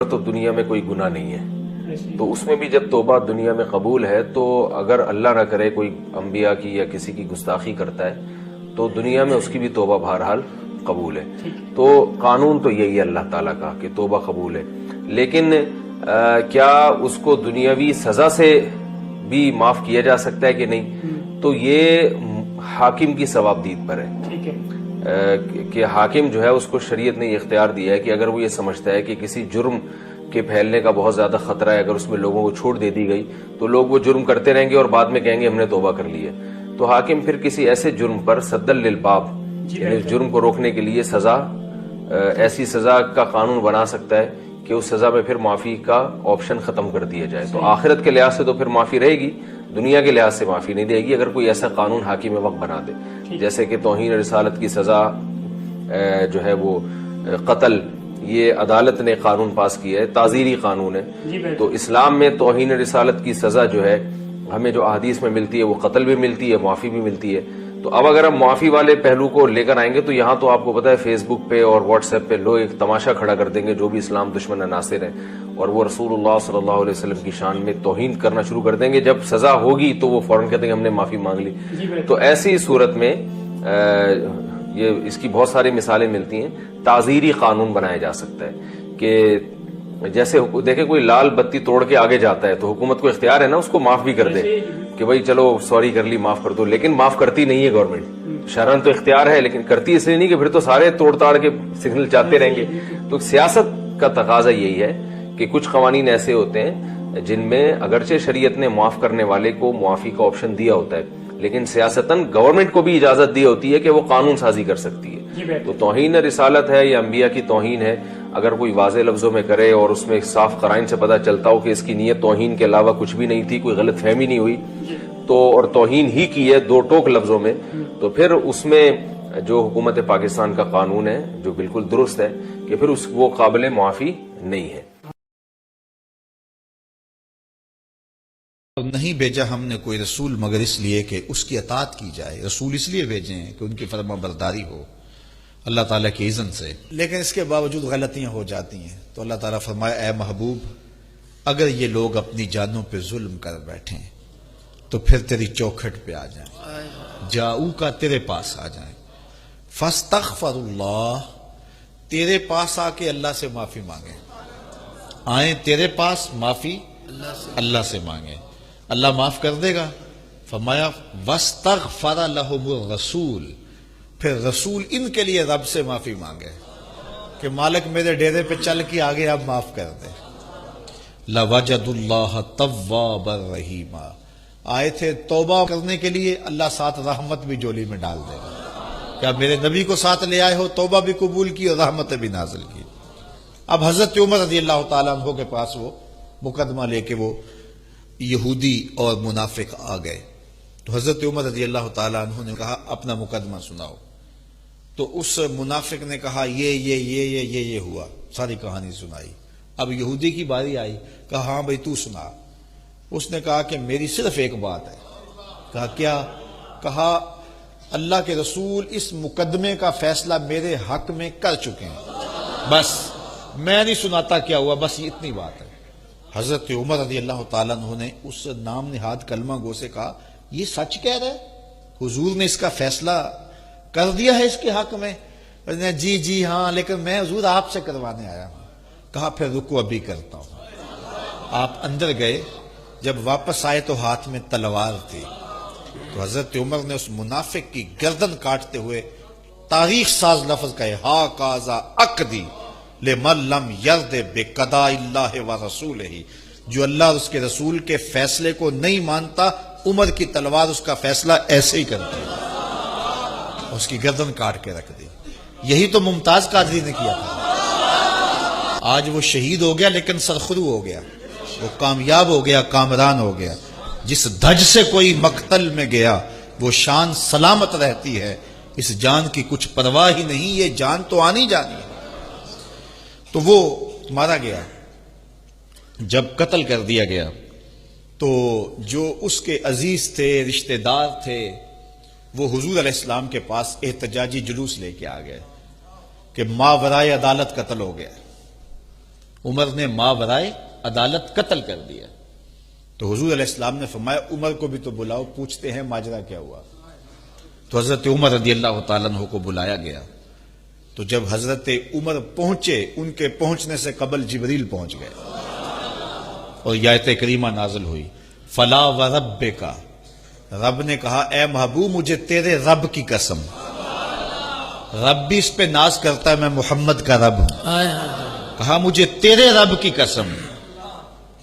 تو دنیا میں کوئی گناہ نہیں ہے، تو اس میں بھی جب توبہ دنیا میں قبول ہے تو اگر اللہ نہ کرے کوئی انبیاء کی یا کسی کی گستاخی کرتا ہے تو دنیا میں اس کی بھی توبہ بہرحال قبول ہے۔ تو قانون تو یہی ہے اللہ تعالیٰ کا کہ توبہ قبول ہے، لیکن کیا اس کو دنیاوی سزا سے بھی معاف کیا جا سکتا ہے کہ نہیں؟ تو یہ حاکم کی ثوابدید پر ہے کہ حاکم جو ہے اس کو شریعت نے یہ اختیار دیا ہے کہ اگر وہ یہ سمجھتا ہے کہ کسی جرم کے پھیلنے کا بہت زیادہ خطرہ ہے، اگر اس میں لوگوں کو چھوٹ دے دی گئی تو لوگ وہ جرم کرتے رہیں گے اور بعد میں کہیں گے ہم نے توبہ کر لی ہے، تو حاکم پھر کسی ایسے جرم پر سد للباب یعنی اس جرم کو روکنے کے لیے سزا ایسی سزا کا قانون بنا سکتا ہے کہ اس سزا میں پھر معافی کا آپشن ختم کر دیا جائے۔ تو آخرت کے لحاظ سے تو پھر معافی رہے گی، دنیا کے لحاظ سے معافی نہیں دے گی اگر کوئی ایسا قانون حاکم وقت بنا دے، جیسے کہ توہین رسالت کی سزا جو ہے وہ قتل، یہ عدالت نے قانون پاس کیا ہے، تعزیری قانون ہے۔ تو اسلام میں توہین رسالت کی سزا جو ہے ہمیں جو احادیث میں ملتی ہے وہ قتل بھی ملتی ہے، معافی بھی ملتی ہے۔ تو اب اگر ہم معافی والے پہلو کو لے کر آئیں گے تو یہاں تو آپ کو پتا ہے فیس بک پہ اور واٹس ایپ پہ لوگ ایک تماشا کھڑا کر دیں گے جو بھی اسلام دشمن عناصر ہیں، اور وہ رسول اللہ صلی اللہ علیہ وسلم کی شان میں توہین کرنا شروع کر دیں گے۔ جب سزا ہوگی تو وہ فوراً کہتے ہیں کہ ہم نے معافی مانگ لی۔ تو ایسی صورت میں یہ اس کی بہت ساری مثالیں ملتی ہیں، تعزیری قانون بنایا جا سکتا ہے کہ جیسے دیکھیں کوئی لال بتی توڑ کے آگے جاتا ہے تو حکومت کو اختیار ہے نا اس کو معاف بھی کر دے کہ بھائی چلو سوری کر لی معاف کر دو، لیکن معاف کرتی نہیں ہے گورنمنٹ، شرعاً تو اختیار ہے لیکن کرتی اس لیے نہیں کہ پھر تو سارے توڑ تاڑ کے سگنل چاہتے رہیں گے۔ تو سیاست کا تقاضا یہی ہے کہ کچھ قوانین ایسے ہوتے ہیں جن میں اگرچہ شریعت نے معاف کرنے والے کو معافی کا آپشن دیا ہوتا ہے لیکن سیاستاً گورنمنٹ کو بھی اجازت دی ہوتی ہے کہ وہ قانون سازی کر سکتی ہے۔ تو توہین رسالت ہے یا انبیاء کی توہین ہے، اگر کوئی واضح لفظوں میں کرے اور اس میں صاف قرائن سے پتہ چلتا ہو کہ اس کی نیت توہین کے علاوہ کچھ بھی نہیں تھی، کوئی غلط فہمی نہیں ہوئی تو اور توہین ہی کی ہے دو ٹوک لفظوں میں، تو پھر اس میں جو حکومت پاکستان کا قانون ہے جو بالکل درست ہے کہ پھر وہ قابل معافی نہیں ہے۔ نہیں بھیجا ہم نے کوئی رسول مگر اس لیے کہ اس کی اطاعت کی جائے، رسول اس لیے بھیجے ہیں کہ ان کی فرما برداری ہو اللہ تعالیٰ کی اذن سے، لیکن اس کے باوجود غلطیاں ہو جاتی ہیں۔ تو اللہ تعالیٰ فرمایا اے محبوب اگر یہ لوگ اپنی جانوں پہ ظلم کر بیٹھیں تو پھر تیری چوکھٹ پہ آ جائیں، جاؤ کا تیرے پاس آ جائیں، فاستغفر اللہ تیرے پاس آ کے اللہ سے معافی مانگیں، آئیں تیرے پاس معافی اللہ سے مانگیں، اللہ معاف کر دے گا۔ فرمایا واستغفر لهم الرسول، پھر رسول ان کے لیے رب سے معافی مانگے کہ مالک میرے ڈیرے پہ چل کے آگے اب معاف کر دے۔ لوجد اللہ توابا رحیما، آئے تھے توبہ کرنے کے لیے، اللہ ساتھ رحمت بھی جولی میں ڈال دے گا۔ کیا میرے نبی کو ساتھ لے آئے ہو، توبہ بھی قبول کی اور رحمت بھی نازل کی۔ اب حضرت عمر رضی اللہ تعالیٰ عنہ کے پاس وہ مقدمہ لے کے وہ یہودی اور منافق آ گئے، تو حضرت عمر رضی اللہ تعالیٰ عنہ نے کہا اپنا مقدمہ سناؤ۔ تو اس منافق نے کہا یہ ہوا، ساری کہانی سنائی۔ اب یہودی کی باری آئی، کہا ہاں بھائی تو سنا۔ اس نے کہا کہ میری صرف ایک بات ہے۔ کہا کیا؟ کہا اللہ کے رسول اس مقدمے کا فیصلہ میرے حق میں کر چکے ہیں، بس میں نہیں سناتا کیا ہوا، بس یہ اتنی بات ہے۔ حضرت عمر رضی اللہ تعالیٰ عنہ نے اس نام نہاد کلمہ گو سے کہا یہ سچ کہہ رہے حضور نے اس کا فیصلہ کر دیا ہے اس کے حق میں؟ جی ہاں، لیکن میں حضور آپ سے کروانے آیا ہوں۔ کہا پھر رکو ابھی کرتا ہوں۔ آپ اندر گئے، جب واپس آئے تو ہاتھ میں تلوار تھی، تو حضرت عمر نے اس منافق کی گردن کاٹتے ہوئے تاریخ ساز لفظ کہے ہا کازا اقدی لمن لم یرد بقضاء اللہ ورسولہ، جو اللہ اور اس کے رسول کے فیصلے کو نہیں مانتا عمر کی تلوار اس کا فیصلہ ایسے ہی کرتی ہے، اس کی گردن کاٹ کے رکھ دی۔ یہی تو ممتاز قادری نے کیا تھا۔ آج وہ شہید ہو گیا لیکن سرخرو ہو گیا، وہ کامیاب ہو گیا، کامران ہو گیا۔ جس دھج سے کوئی مقتل میں گیا وہ شان سلامت رہتی ہے، اس جان کی کچھ پرواہ ہی نہیں، یہ جان تو آنی جانی ہے۔ تو وہ مارا گیا، جب قتل کر دیا گیا تو جو اس کے عزیز تھے، رشتہ دار تھے، وہ حضور علیہ السلام کے پاس احتجاجی جلوس لے کے آ گئے کہ ماورائے عدالت قتل ہو گیا۔ عمر نے ماورائے عدالت قتل کر دیا. تو حضور علیہ السلام نے فرمایا عمر کو بھی تو بلاؤ، پوچھتے ہیں ماجرا کیا ہوا. تو حضرت عمر رضی اللہ تعالیٰ عنہ کو بلایا گیا. تو جب حضرت عمر پہنچے، ان کے پہنچنے سے قبل جبریل پہنچ گئے اور یہ آیت کریمہ نازل ہوئی، فلا وربک، رب نے کہا اے محبوب مجھے تیرے رب کی قسم، رب بھی اس پہ ناز کرتا ہے میں محمد کا رب ہوں، کہا مجھے تیرے رب کی قسم.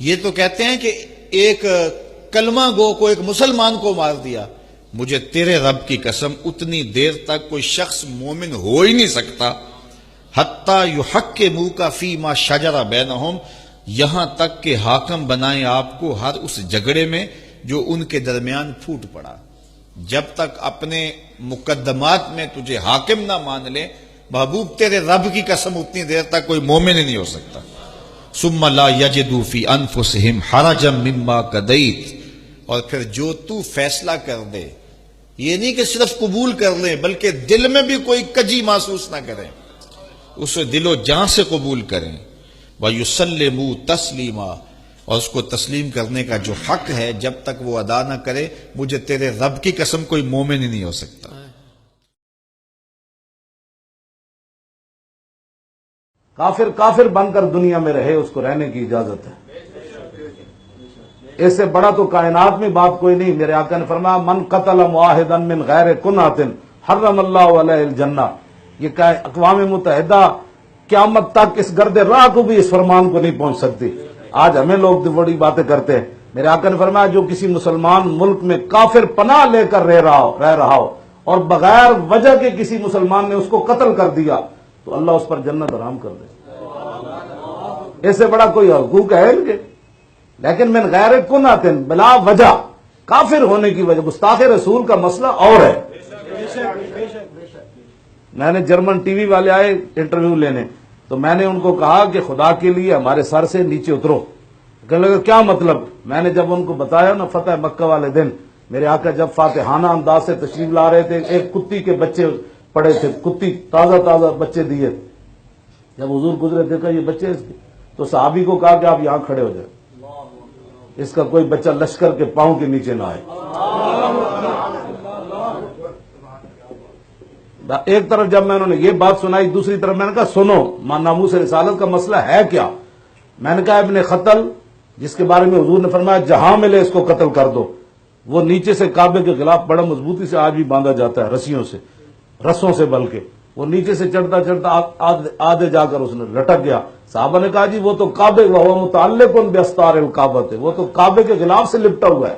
یہ تو کہتے ہیں کہ ایک کلمہ گو کو، ایک مسلمان کو مار دیا. مجھے تیرے رب کی قسم اتنی دیر تک کوئی شخص مومن ہو ہی نہیں سکتا حتیٰ یحکموک فیما شجر بینہم، یہاں تک کہ حاکم بنائیں آپ کو ہر اس جھگڑے میں جو ان کے درمیان پھوٹ پڑا. جب تک اپنے مقدمات میں تجھے حاکم نہ مان لے، محبوب تیرے رب کی قسم اتنی دیر تک کوئی مومن ہی نہیں ہو سکتا. ثم لا یجدوا فی انفسہم حرجا مما قضیت، اور پھر جو تو فیصلہ کر دے، یہ نہیں کہ صرف قبول کر لیں بلکہ دل میں بھی کوئی کجی محسوس نہ کریں، اسے دل و جان سے قبول کریں. وَيُسَلِّمُوا تَسْلِيمًا، اور اس کو تسلیم کرنے کا جو حق ہے جب تک وہ ادا نہ کرے، مجھے تیرے رب کی قسم کوئی مومن ہی نہیں ہو سکتا. کافر کافر بن کر دنیا میں رہے، اس کو رہنے کی اجازت ہے. اس سے بڑا تو کائنات میں بات کوئی نہیں. میرے آقا نے فرمایا من قتل معاہدا من غیر کنات حرم اللہ علیہ الجنہ. یہ کہ اقوام متحدہ قیامت تک اس گرد راہ کو بھی اس فرمان کو نہیں پہنچ سکتی. آج ہمیں لوگ بڑی باتیں کرتے ہیں. میرے آقا نے فرمایا جو کسی مسلمان ملک میں کافر پناہ لے کر رہ رہا ہو اور بغیر وجہ کے کسی مسلمان نے اس کو قتل کر دیا تو اللہ اس پر جنت حرام کر دے. اس سے بڑا کوئی حقوق ہے ان کے. لیکن من غیر کنات بلا وجہ کافر ہونے کی وجہ، گستاخ رسول کا مسئلہ اور ہے. میں نے جرمن ٹی وی والے آئے انٹرویو لینے، تو میں نے ان کو کہا کہ خدا کے لیے ہمارے سر سے نیچے اترو. کہنے لگا کیا مطلب؟ میں نے جب ان کو بتایا نا فتح مکہ والے دن میرے آقا جب فاتحانہ انداز سے تشریف لا رہے تھے، ایک کتی کے بچے پڑے تھے، کتی تازہ تازہ بچے دیے. جب حضور گزرے دیکھا یہ بچے اس کے، تو صحابی کو کہا کہ آپ یہاں کھڑے ہو جائیں، اس کا کوئی بچہ لشکر کے پاؤں کے نیچے نہ آئے. ایک طرف جب میں انہوں نے یہ بات سنائی، دوسری طرف میں نے کہا سنو ناموس رسالت کا مسئلہ ہے کیا. میں نے کہا ابن خطل جس کے بارے میں حضور نے فرمایا جہاں ملے اس کو قتل کر دو، وہ نیچے سے کعبے کے خلاف بڑا مضبوطی سے آج بھی باندھا جاتا ہے، رسیوں سے، رسوں سے، بلکہ وہ نیچے سے چڑھتا چڑھتا آدھے جا کر اس نے لٹک گیا. صحابہ نے کہا جی وہ تو کعبے وہ متعلق باستار الکعبۃ، وہ تو کعبے کے غلاف سے لپٹا ہوا ہے.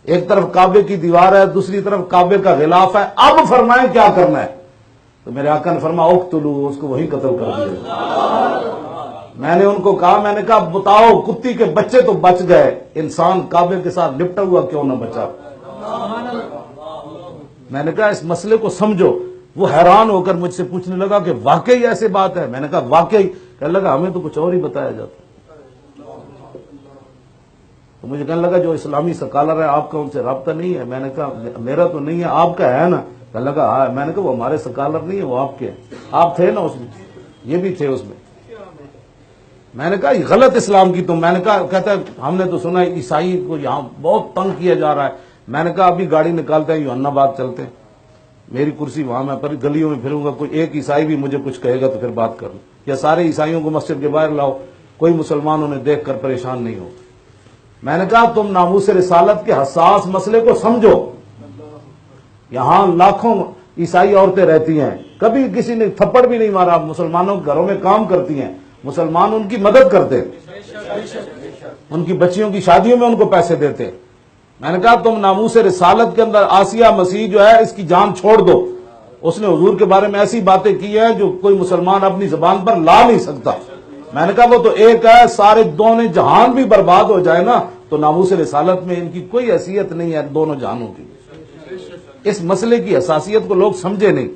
ایک طرف کعبے کی دیوار ہے، دوسری طرف کعبے کا غلاف ہے. اب فرمائیں کیا کرنا ہے؟ تو میرے آقا نے فرمایا اقتلوا، اس کو وہیں قتل کر دیا. میں نے ان کو کہا، میں نے کہا بتاؤ کتی کے بچے تو بچ گئے، انسان کعبے کے ساتھ لپٹا ہوا کیوں نہ بچا؟ میں نے کہا اس مسئلے کو سمجھو. وہ حیران ہو کر مجھ سے پوچھنے لگا کہ واقعی ایسے بات ہے؟ میں نے کہا واقعی. کہنے لگا ہمیں تو کچھ اور ہی بتایا جاتا. تو مجھے کہنے لگا جو اسلامی سکالر ہے آپ کا ان سے رابطہ نہیں ہے؟ میں نے کہا میرا تو نہیں ہے، آپ کا ہے نا؟ کہنے لگا ہاں. میں نے کہا وہ ہمارے سکالر نہیں ہے، وہ آپ کے ہیں. آپ تھے نا اس میں، یہ بھی تھے اس میں. میں نے کہا یہ غلط اسلام کی تم. میں نے کہا کہتا ہے ہم نے تو سنا ہے عیسائی کو یہاں بہت تنگ کیا جا رہا ہے. میں نے کہا ابھی گاڑی نکالتے ہیں یوحنا آباد چلتے ہیں، میری کرسی وہاں، میں پر گلیوں میں پھروں گا، کوئی ایک عیسائی بھی مجھے کچھ کہے گا تو پھر بات کر لوں، یا سارے عیسائیوں کو مسجد کے باہر لاؤ، کوئی مسلمان انہیں دیکھ کر پریشان نہیں ہو. میں نے کہا تم ناموس رسالت کے حساس مسئلے کو سمجھو. یہاں لاکھوں عیسائی عورتیں رہتی ہیں، کبھی کسی نے تھپڑ بھی نہیں مارا، مسلمانوں کے گھروں میں کام کرتی ہیں، مسلمان ان کی مدد کرتے، ان کی بچیوں کی شادیوں میں ان کو پیسے دیتے. میں نے کہا تم ناموس رسالت کے اندر آسیہ مسیح جو ہے اس کی جان چھوڑ دو. اس نے حضور کے بارے میں ایسی باتیں کی ہیں جو کوئی مسلمان اپنی زبان پر لا نہیں سکتا. میں نے کہا وہ تو ایک ہے، سارے دونوں جہان بھی برباد ہو جائے نا تو ناموس رسالت میں ان کی کوئی حیثیت نہیں ہے دونوں جہانوں کی. اس مسئلے کی حساسیت کو لوگ سمجھے نہیں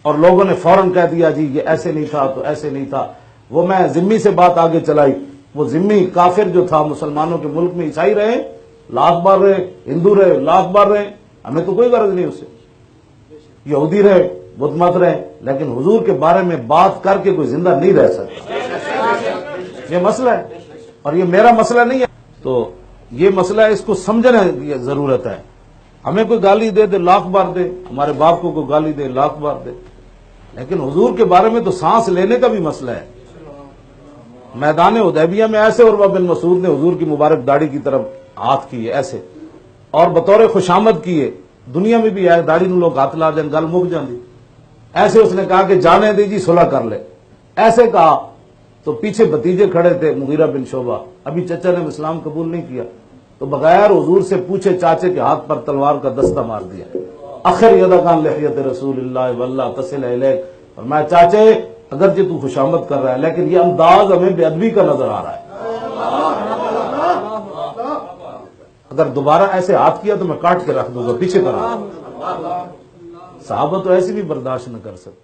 اور لوگوں نے فوراً کہہ دیا جی یہ ایسے نہیں تھا تو ایسے نہیں تھا. وہ میں ذمی سے بات آگے چلائی، وہ ذمی کافر جو تھا مسلمانوں کے ملک میں عیسائی رہے لاکھ بار رہے، ہندو رہے لاکھ بار رہے، ہمیں تو کوئی غرض نہیں اس سے، یہودی رہے بدھ مت رہے، لیکن حضور کے بارے میں بات کر کے کوئی زندہ نہیں رہ سکتا. یہ مسئلہ ہے اور یہ میرا مسئلہ نہیں ہے. تو یہ مسئلہ ہے, اس کو سمجھنے کی ضرورت ہے. ہمیں کوئی گالی دے دے لاکھ بار دے, ہمارے باپ کو کوئی گالی دے لاکھ بار دے, لیکن حضور کے بارے میں تو سانس لینے کا بھی مسئلہ ہے. میدان حدیبیہ میں ایسے عروہ بن مسعود نے حضور کی مبارک داڑھی کی طرف ہاتھ کیے ایسے, اور بطور خوشامد کیے. دنیا میں بھی آئے داڑھی نو لوگ ہاتھ لا دیں گل مک جاندی. ایسے اس نے کہا کہ جانے دے جی صلح کر لے, ایسے کہا. تو پیچھے بھتیجے کھڑے تھے مغیرہ بن شعبہ, ابھی چچا نے اسلام قبول نہیں کیا, تو بغیر حضور سے پوچھے چاچے کے ہاتھ پر تلوار کا دستہ مار دیا. اخر یدکان لحیت رسول اللہ واللہ تصل الیک. اور میں چاچے اگرچہ تو خوشامد کر رہا ہے لیکن یہ انداز ہمیں بے ادبی کا نظر آ رہا ہے, اگر دوبارہ ایسے ہاتھ کیا تو میں کاٹ کے رکھ دوں گا پیچھے کر. صحابہ تو ایسی بھی برداشت نہ کر سکتے.